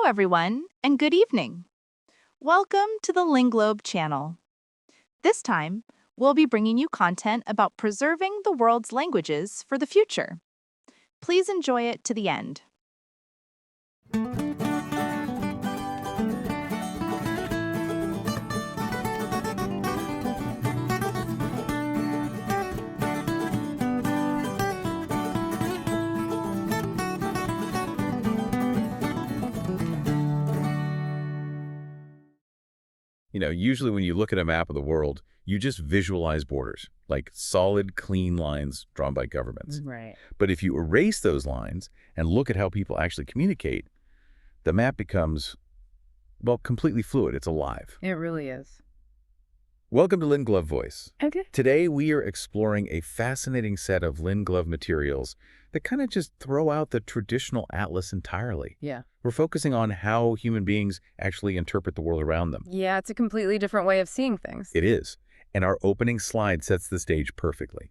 everyone, and good evening. Welcome to the Linglobe channel. This time, we'll be bringing you content about preserving the world's languages for the future. Please enjoy it to the end. Usually when you look at a map of the world, you just visualize borders, like solid, clean lines drawn by governments. Right. But if you erase those lines and look at how people actually communicate, the map becomes, well, completely fluid. It's alive. It really is. Welcome to Linglobe Voice. Okay. Today, we are exploring a fascinating set of Linglobe materials that kind of just throw out the traditional atlas entirely. Yeah. We're focusing on how human beings actually interpret the world around them. Yeah, it's a completely different way of seeing things. It is. And our opening slide sets the stage perfectly.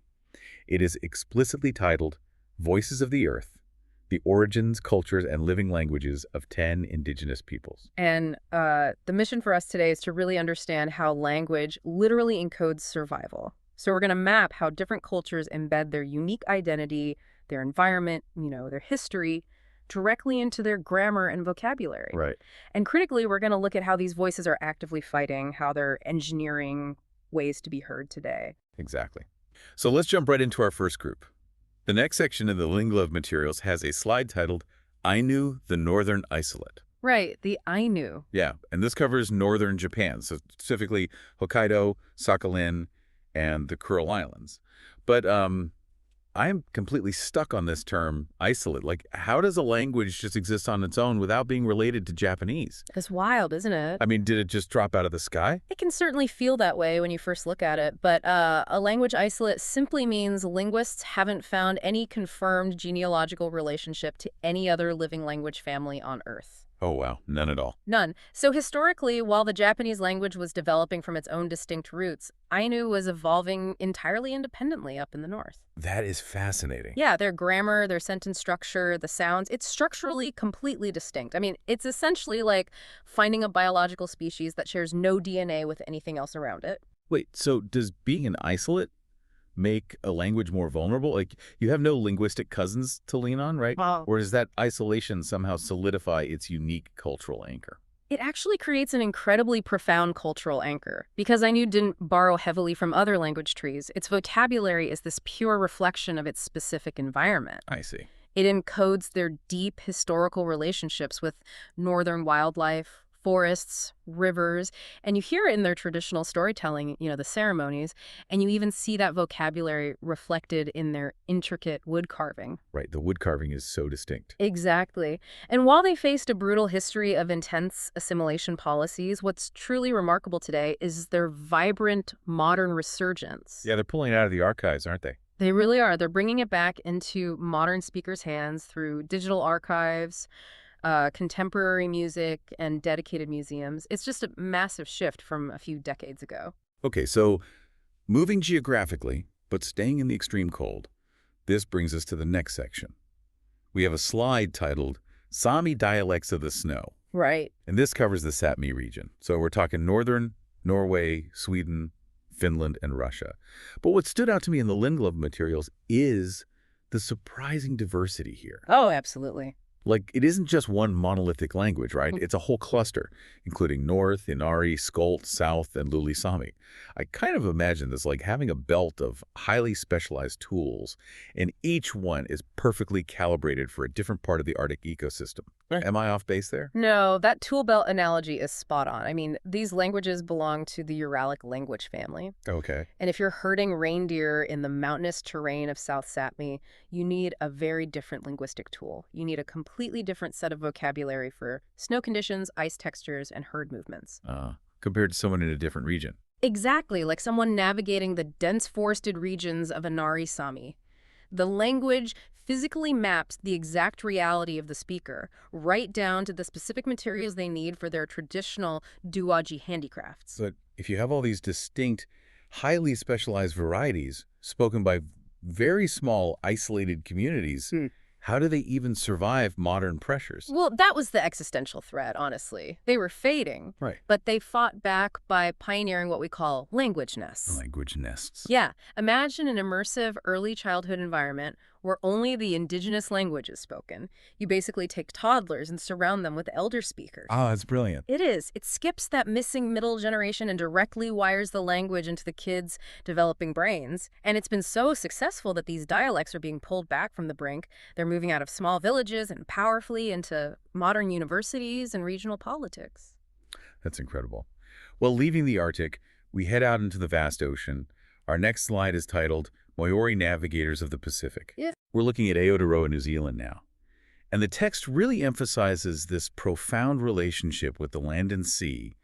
It is explicitly titled Voices of the Earth, the Origins, Cultures, and Living Languages of 10 Indigenous Peoples. And the mission for us today is to really understand how language literally encodes survival. So we're going to map how different cultures embed their unique identity, their environment, their history, directly into their grammar and vocabulary. Right. And critically, we're going to look at how these voices are actively fighting, how they're engineering ways to be heard today. Exactly. So let's jump right into our first group. The next section of the Linglobe materials has a slide titled Ainu, the Northern Isolate. Right, the Ainu. Yeah, and this covers northern Japan, so specifically Hokkaido, Sakhalin, and the Kuril Islands. But I'm completely stuck on this term, isolate. Like, how does a language just exist on its own without being related to Japanese? It's wild, isn't it? I mean, did it just drop out of the sky? It can certainly feel that way when you first look at it, but a language isolate simply means linguists haven't found any confirmed genealogical relationship to any other living language family on Earth. Oh, wow. None at all. None. So historically, while the Japanese language was developing from its own distinct roots, Ainu was evolving entirely independently up in the north. That is fascinating. Yeah, their grammar, their sentence structure, the sounds, it's structurally completely distinct. I mean, it's essentially like finding a biological species that shares no DNA with anything else around it. Wait, so does being an isolate make a language more vulnerable? Like, you have no linguistic cousins to lean on, right? Or does that isolation somehow solidify its unique cultural anchor? It actually creates an incredibly profound cultural anchor. Because Ainu didn't borrow heavily from other language trees, its vocabulary is this pure reflection of its specific environment. I see. It encodes their deep historical relationships with northern wildlife, forests, rivers, and you hear it in their traditional storytelling, the ceremonies, and you even see that vocabulary reflected in their intricate wood carving. Right, the wood carving is so distinct. Exactly. And while they faced a brutal history of intense assimilation policies, what's truly remarkable today is their vibrant modern resurgence. Yeah, they're pulling it out of the archives, aren't they? They really are. They're bringing it back into modern speakers' hands through digital archives, contemporary music, and dedicated museums. It's just a massive shift from a few decades ago. Okay, so moving geographically, but staying in the extreme cold, this brings us to the next section. We have a slide titled Sami Dialects of the Snow. Right. And this covers the Sapmi region. So we're talking northern Norway, Sweden, Finland, and Russia. But what stood out to me in the Linglobe materials is the surprising diversity here. Oh, absolutely. Like, it isn't just one monolithic language, right? It's a whole cluster, including North, Inari, Skolt, South, and Luli Sami. I kind of imagine this like having a belt of highly specialized tools, and each one is perfectly calibrated for a different part of the Arctic ecosystem. Right. Am I off base there? No, that tool belt analogy is spot on. I mean, these languages belong to the Uralic language family. Okay. And if you're herding reindeer in the mountainous terrain of South Sapmi, you need a very different linguistic tool. You need a completely different set of vocabulary for snow conditions, ice textures, and herd movements. Compared to someone in a different region. Exactly, like someone navigating the dense forested regions of Inari Sami. The language physically maps the exact reality of the speaker, right down to the specific materials they need for their traditional duaji handicrafts. But if you have all these distinct, highly specialized varieties spoken by very small, isolated communities, How do they even survive modern pressures? Well, that was the existential threat, honestly. They were fading, Right. but they fought back by pioneering what we call language nests. Language nests. Yeah, imagine an immersive early childhood environment where only the indigenous language is spoken. You basically take toddlers and surround them with elder speakers. Oh, that's brilliant. It is. It skips that missing middle generation and directly wires the language into the kids' developing brains. And it's been so successful that these dialects are being pulled back from the brink. They're moving out of small villages and powerfully into modern universities and regional politics. That's incredible. Well, leaving the Arctic, we head out into the vast ocean. Our next slide is titled Maori Navigators of the Pacific. Yeah. We're looking at Aotearoa, New Zealand now. And the text really emphasizes this profound relationship with the land and sea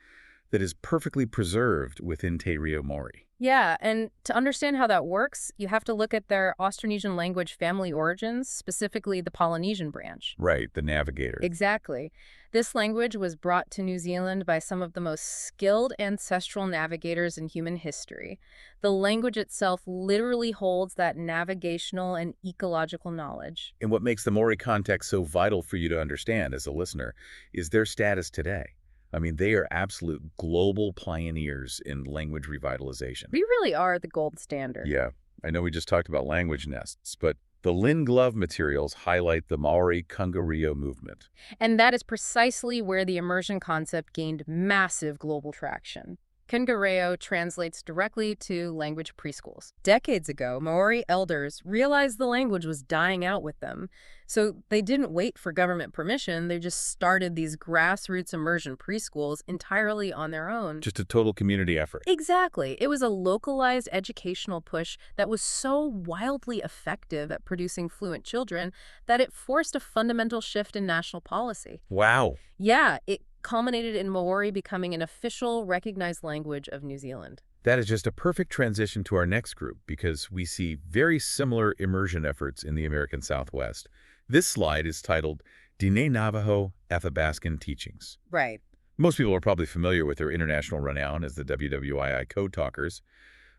that is perfectly preserved within Te Reo Maori. Yeah, and to understand how that works, you have to look at their Austronesian language family origins, specifically the Polynesian branch. Right, the Navigators. Exactly. This language was brought to New Zealand by some of the most skilled ancestral navigators in human history. The language itself literally holds that navigational and ecological knowledge. And what makes the Maori context so vital for you to understand as a listener is their status today. I mean, they are absolute global pioneers in language revitalization. We really are the gold standard. Yeah, I know we just talked about language nests, but the Linglobe materials highlight the Maori Kungario movement. And that is precisely where the immersion concept gained massive global traction. Kungareo translates directly to language preschools. Decades ago, Maori elders realized the language was dying out with them. So they didn't wait for government permission. They just started these grassroots immersion preschools entirely on their own. Just a total community effort. Exactly. It was a localized educational push that was so wildly effective at producing fluent children that it forced a fundamental shift in national policy. Wow. Yeah, it culminated in Maori becoming an official, recognized language of New Zealand. That is just a perfect transition to our next group because we see very similar immersion efforts in the American Southwest. This slide is titled Dine Navajo Athabaskan Teachings. Right. Most people are probably familiar with their international renown as the WWII Code Talkers.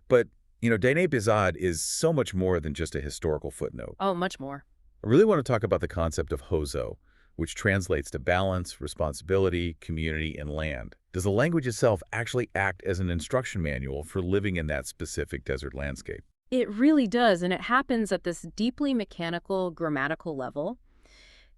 But, Dine Bizad is so much more than just a historical footnote. Oh, much more. I really want to talk about the concept of hozo, which translates to balance, responsibility, community, and land. Does the language itself actually act as an instruction manual for living in that specific desert landscape? It really does, and it happens at this deeply mechanical, grammatical level.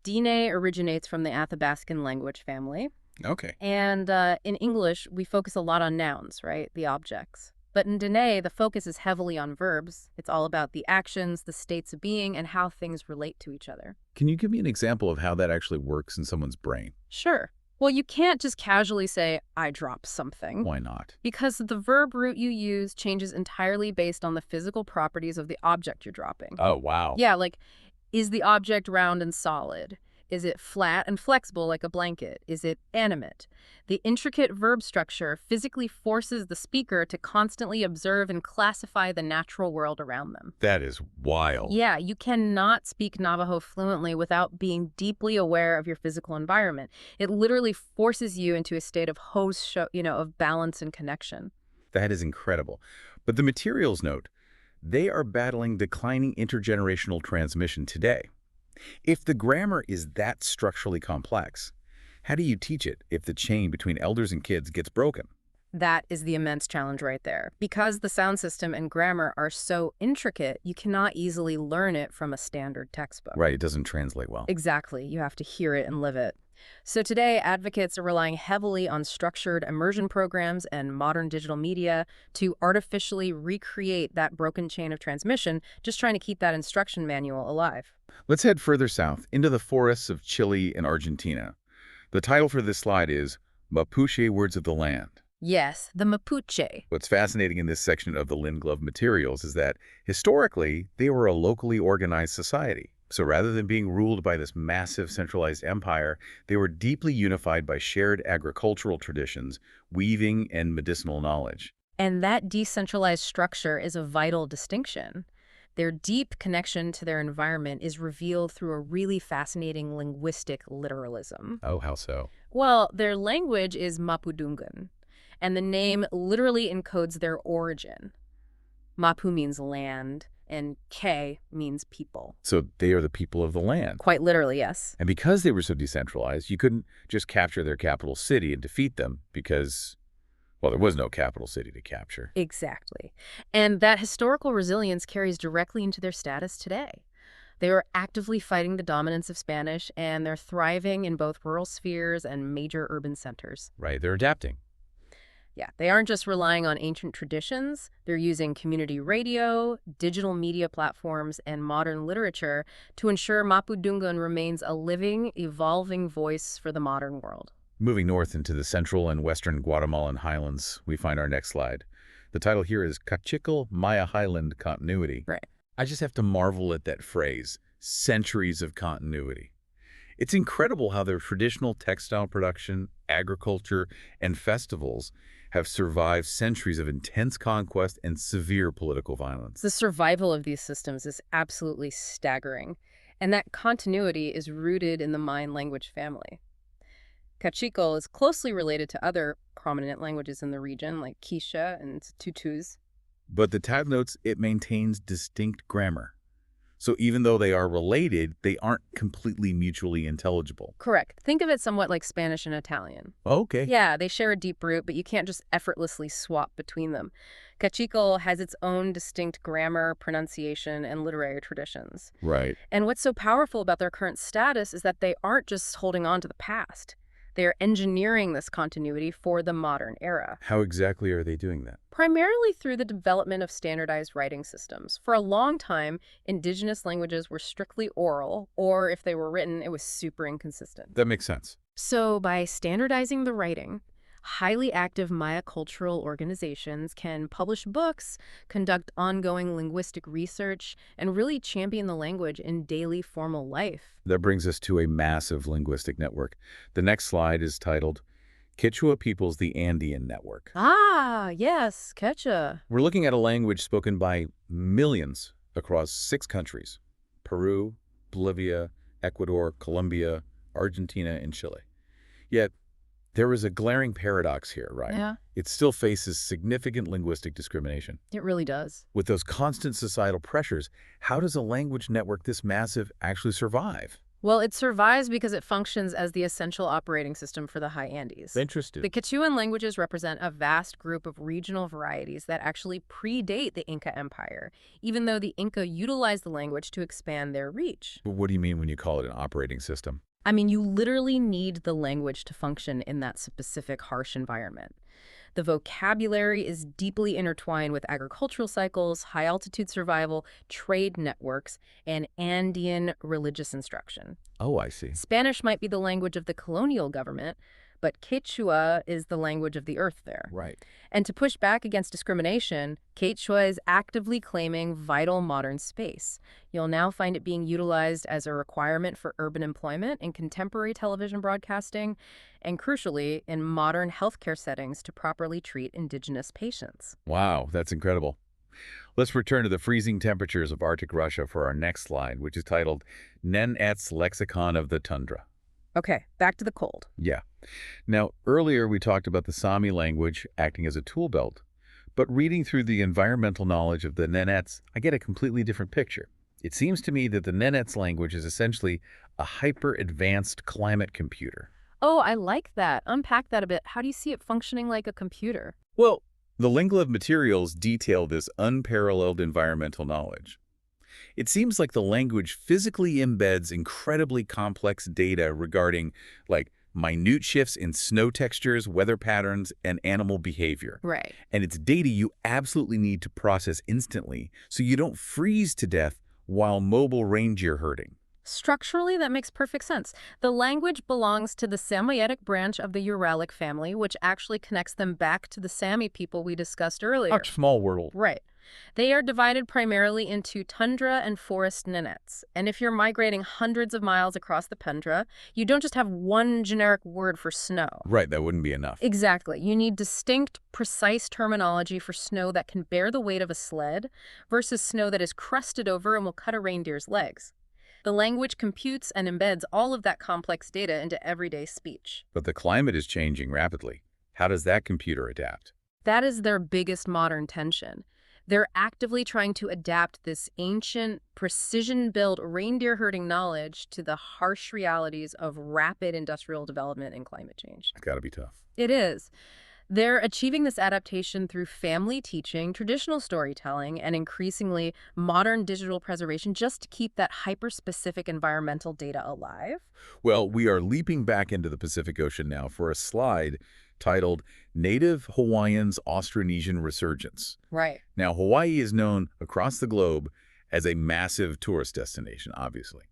Dine originates from the Athabaskan language family. Okay. And in English, we focus a lot on nouns, right? The objects. But in Dine, the focus is heavily on verbs. It's all about the actions, the states of being, and how things relate to each other. Can you give me an example of how that actually works in someone's brain? Sure. Well, you can't just casually say, I dropped something. Why not? Because the verb root you use changes entirely based on the physical properties of the object you're dropping. Oh, wow. Yeah, like, is the object round and solid? Is it flat and flexible like a blanket? Is it animate? The intricate verb structure physically forces the speaker to constantly observe and classify the natural world around them. That is wild. Yeah, you cannot speak Navajo fluently without being deeply aware of your physical environment. It literally forces you into a state of of balance and connection. That is incredible. But the materials note, they are battling declining intergenerational transmission today. If the grammar is that structurally complex, how do you teach it if the chain between elders and kids gets broken? That is the immense challenge right there. Because the sound system and grammar are so intricate, you cannot easily learn it from a standard textbook. Right, it doesn't translate well. Exactly. You have to hear it and live it. So today, advocates are relying heavily on structured immersion programs and modern digital media to artificially recreate that broken chain of transmission, just trying to keep that instruction manual alive. Let's head further south into the forests of Chile and Argentina. The title for this slide is Mapuche Words of the Land. Yes, the Mapuche. What's fascinating in this section of the Linglobe materials is that, historically, they were a locally organized society. So rather than being ruled by this massive centralized empire, they were deeply unified by shared agricultural traditions, weaving, and medicinal knowledge. And that decentralized structure is a vital distinction. Their deep connection to their environment is revealed through a really fascinating linguistic literalism. Oh, how so? Well, their language is Mapudungun, and the name literally encodes their origin. Mapu means land, and K means people. So they are the people of the land. Quite literally, yes. And because they were so decentralized, you couldn't just capture their capital city and defeat them because, well, there was no capital city to capture. Exactly. And that historical resilience carries directly into their status today. They are actively fighting the dominance of Spanish, and they're thriving in both rural spheres and major urban centers. Right, they're adapting. Yeah, they aren't just relying on ancient traditions. They're using community radio, digital media platforms, and modern literature to ensure Mapudungun remains a living, evolving voice for the modern world. Moving north into the central and western Guatemalan highlands, we find our next slide. The title here is Kachchickle Maya Highland Continuity. Right. I just have to marvel at that phrase, centuries of continuity. It's incredible how their traditional textile production, agriculture, and festivals have survived centuries of intense conquest and severe political violence. The survival of these systems is absolutely staggering, and that continuity is rooted in the Mayan language family. Kachchickle is closely related to other prominent languages in the region, like Quechua and Tutus. But the tab notes it maintains distinct grammar. So even though they are related, they aren't completely mutually intelligible. Correct. Think of it somewhat like Spanish and Italian. Okay. Yeah, they share a deep root, but you can't just effortlessly swap between them. Kachchickle has its own distinct grammar, pronunciation, and literary traditions. Right. And what's so powerful about their current status is that they aren't just holding on to the past. They are engineering this continuity for the modern era. How exactly are they doing that? Primarily through the development of standardized writing systems. For a long time, Indigenous languages were strictly oral, or if they were written, it was super inconsistent. That makes sense. So by standardizing the writing, highly active Maya cultural organizations can publish books, conduct ongoing linguistic research, and really champion the language in daily formal life. That brings us to a massive linguistic network. The next slide is titled Quechua Peoples the Andean Network. Ah, yes, Quechua. We're looking at a language spoken by millions across 6 countries: Peru, Bolivia, Ecuador, Colombia, Argentina, and Chile. Yet, there is a glaring paradox here, right? Yeah. It still faces significant linguistic discrimination. It really does. With those constant societal pressures, how does a language network this massive actually survive? Well, it survives because it functions as the essential operating system for the High Andes. Interesting. The Quechuan languages represent a vast group of regional varieties that actually predate the Inca Empire, even though the Inca utilized the language to expand their reach. What do you mean when you call it an operating system? I mean, you literally need the language to function in that specific harsh environment. The vocabulary is deeply intertwined with agricultural cycles, high-altitude survival, trade networks, and Andean religious instruction. Oh, I see. Spanish might be the language of the colonial government, but Quechua is the language of the earth there. Right. And to push back against discrimination, Quechua is actively claiming vital modern space. You'll now find it being utilized as a requirement for urban employment in contemporary television broadcasting, and crucially, in modern healthcare settings to properly treat Indigenous patients. Wow, that's incredible. Let's return to the freezing temperatures of Arctic Russia for our next slide, which is titled Nenets Lexicon of the Tundra. Okay, back to the cold. Yeah. Now, earlier we talked about the Sami language acting as a tool belt, but reading through the environmental knowledge of the Nenets, I get a completely different picture. It seems to me that the Nenets language is essentially a hyper-advanced climate computer. Oh, I like that. Unpack that a bit. How do you see it functioning like a computer? Well, the Linglobe materials detail this unparalleled environmental knowledge. It seems like the language physically embeds incredibly complex data regarding, like, minute shifts in snow textures, weather patterns, and animal behavior. Right. And it's data you absolutely need to process instantly so you don't freeze to death while mobile reindeer herding. Structurally, that makes perfect sense. The language belongs to the Samitic branch of the Uralic family, which actually connects them back to the Sami people we discussed earlier. A small world. Right. They are divided primarily into tundra and forest Nenets. And if you're migrating hundreds of miles across the tundra, you don't just have one generic word for snow. Right, that wouldn't be enough. Exactly. You need distinct, precise terminology for snow that can bear the weight of a sled versus snow that is crusted over and will cut a reindeer's legs. The language computes and embeds all of that complex data into everyday speech. But the climate is changing rapidly. How does that computer adapt? That is their biggest modern tension. They're actively trying to adapt this ancient, precision-built reindeer herding knowledge to the harsh realities of rapid industrial development and climate change. It's got to be tough. It is. They're achieving this adaptation through family teaching, traditional storytelling, and increasingly modern digital preservation just to keep that hyper-specific environmental data alive. Well, we are leaping back into the Pacific Ocean now for a slide titled Native Hawaiians' Austronesian Resurgence. Right. Now, Hawaii is known across the globe as a massive tourist destination, obviously.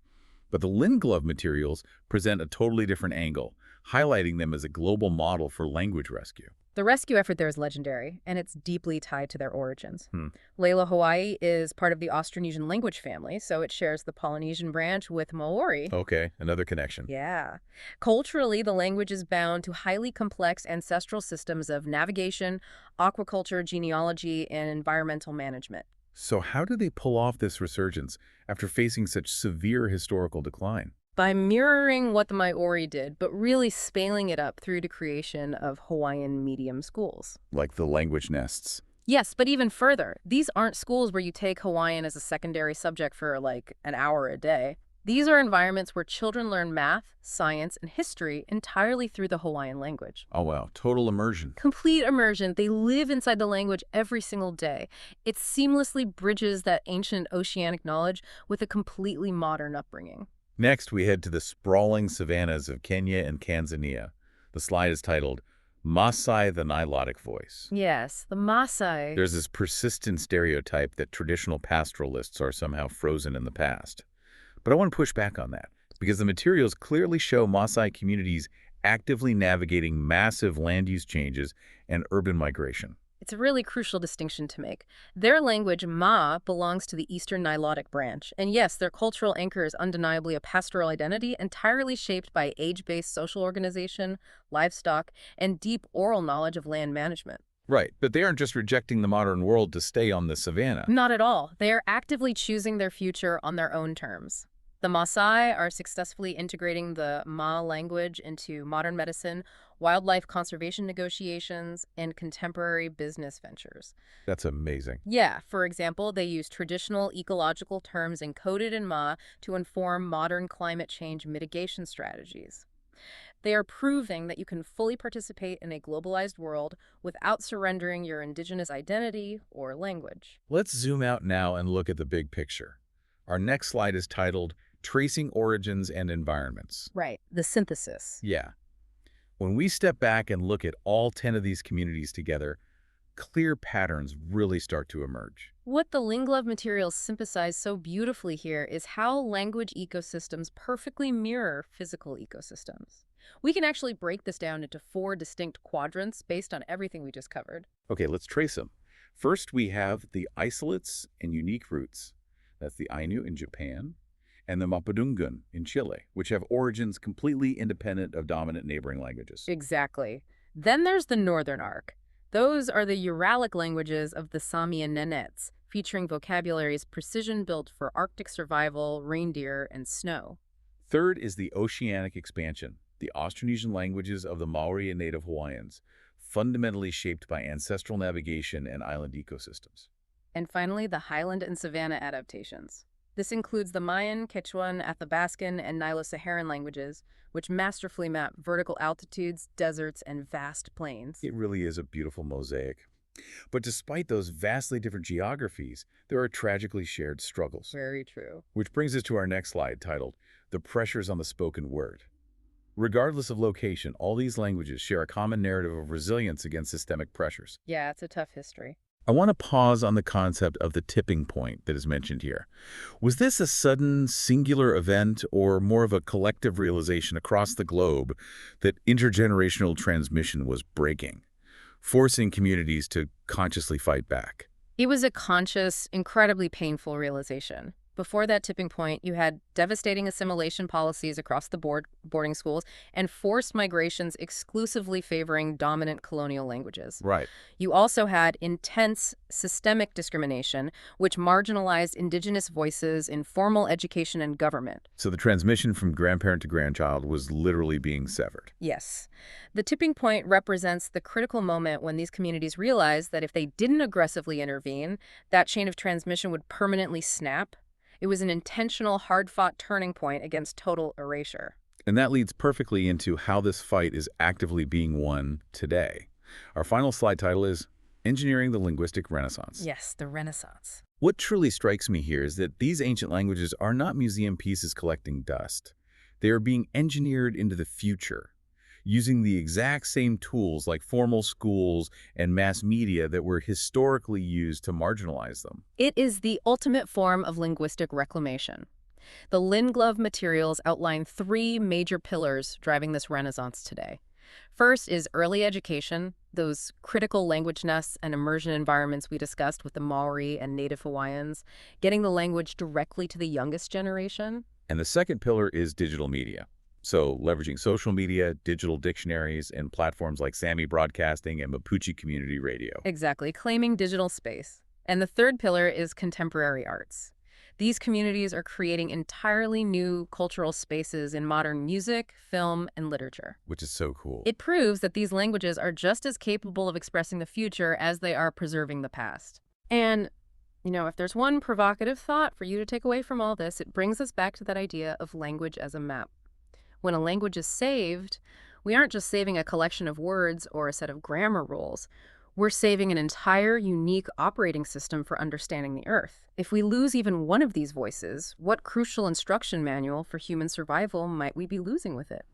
But the Linglobe materials present a totally different angle, highlighting them as a global model for language rescue. The rescue effort there is legendary, and it's deeply tied to their origins. Lela, Hawaii is part of the Austronesian language family, so it shares the Polynesian branch with Maori. Okay, another connection. Yeah. Culturally, the language is bound to highly complex ancestral systems of navigation, aquaculture, genealogy, and environmental management. So how do they pull off this resurgence after facing such severe historical decline? By mirroring what the Maori did, but really scaling it up through the creation of Hawaiian medium schools. Like the language nests. Yes, but even further, these aren't schools where you take Hawaiian as a secondary subject for like an hour a day. These are environments where children learn math, science, and history entirely through the Hawaiian language. Oh, wow. Total immersion. Complete immersion. They live inside the language every single day. It seamlessly bridges that ancient oceanic knowledge with a completely modern upbringing. Next, we head to the sprawling savannas of Kenya and Tanzania. The slide is titled, Maasai the Nilotic Voice. Yes, the Maasai. There's this persistent stereotype that traditional pastoralists are somehow frozen in the past. But I want to push back on that, because the materials clearly show Maasai communities actively navigating massive land use changes and urban migration. It's a really crucial distinction to make. Their language, Ma, belongs to the Eastern Nilotic branch. And yes, their cultural anchor is undeniably a pastoral identity entirely shaped by age-based social organization, livestock, and deep oral knowledge of land management. Right, but they aren't just rejecting the modern world to stay on the savanna. Not at all. They are actively choosing their future on their own terms. The Maasai are successfully integrating the Ma language into modern medicine, wildlife conservation negotiations, and contemporary business ventures. That's amazing. Yeah, for example, they use traditional ecological terms encoded in Ma to inform modern climate change mitigation strategies. They are proving that you can fully participate in a globalized world without surrendering your indigenous identity or language. Let's zoom out now and look at the big picture. Our next slide is titled Tracing Origins and Environments. Right, the synthesis. Yeah. When we step back and look at all 10 of these communities together, clear patterns really start to emerge. What the Linglobe materials synthesize so beautifully here is how language ecosystems perfectly mirror physical ecosystems. We can actually break this down into 4 distinct quadrants based on everything we just covered. Okay, let's trace them. First, we have the isolates and unique roots. That's the Ainu in Japan and the Mapudungun in Chile, which have origins completely independent of dominant neighboring languages. Exactly. Then there's the northern arc. Those are the Uralic languages of the Sami and Nenets, featuring vocabularies precision-built for Arctic survival, reindeer, and snow. Third is the oceanic expansion, the Austronesian languages of the Maori and Native Hawaiians, fundamentally shaped by ancestral navigation and island ecosystems. And finally, the Highland and Savannah adaptations. This includes the Mayan, Quechuan, Athabaskan, and Nilo-Saharan languages, which masterfully map vertical altitudes, deserts, and vast plains. It really is a beautiful mosaic. But despite those vastly different geographies, there are tragically shared struggles. Very true. Which brings us to our next slide titled, The Pressures on the Spoken Word. Regardless of location, all these languages share a common narrative of resilience against systemic pressures. Yeah, it's a tough history. I want to pause on the concept of the tipping point that is mentioned here. Was this a sudden, singular event or more of a collective realization across the globe that intergenerational transmission was breaking, forcing communities to consciously fight back? It was a conscious, incredibly painful realization. Before that tipping point, you had devastating assimilation policies across the board, boarding schools, and forced migrations exclusively favoring dominant colonial languages. Right. You also had intense systemic discrimination, which marginalized Indigenous voices in formal education and government. So the transmission from grandparent to grandchild was literally being severed. Yes. The tipping point represents the critical moment when these communities realized that if they didn't aggressively intervene, that chain of transmission would permanently snap. It was an intentional, hard-fought turning point against total erasure. And that leads perfectly into how this fight is actively being won today. Our final slide title is Engineering the Linguistic Renaissance. Yes, the Renaissance. What truly strikes me here is that these ancient languages are not museum pieces collecting dust. They are being engineered into the future, using the exact same tools like formal schools and mass media that were historically used to marginalize them. It is the ultimate form of linguistic reclamation. The Linglobe materials outline three major pillars driving this renaissance today. First is early education, those critical language nests and immersion environments we discussed with the Maori and Native Hawaiians, getting the language directly to the youngest generation. And the second pillar is digital media. So leveraging social media, digital dictionaries, and platforms like Sami broadcasting and Mapuche community radio. Exactly, claiming digital space. And the third pillar is contemporary arts. These communities are creating entirely new cultural spaces in modern music, film, and literature. Which is so cool. It proves that these languages are just as capable of expressing the future as they are preserving the past. And, if there's one provocative thought for you to take away from all this, it brings us back to that idea of language as a map. When a language is saved, we aren't just saving a collection of words or a set of grammar rules. We're saving an entire unique operating system for understanding the Earth. If we lose even one of these voices, what crucial instruction manual for human survival might we be losing with it?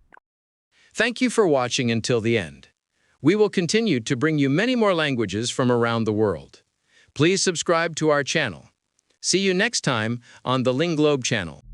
Thank you for watching until the end. We will continue to bring you many more languages from around the world. Please subscribe to our channel. See you next time on the Linglobe channel.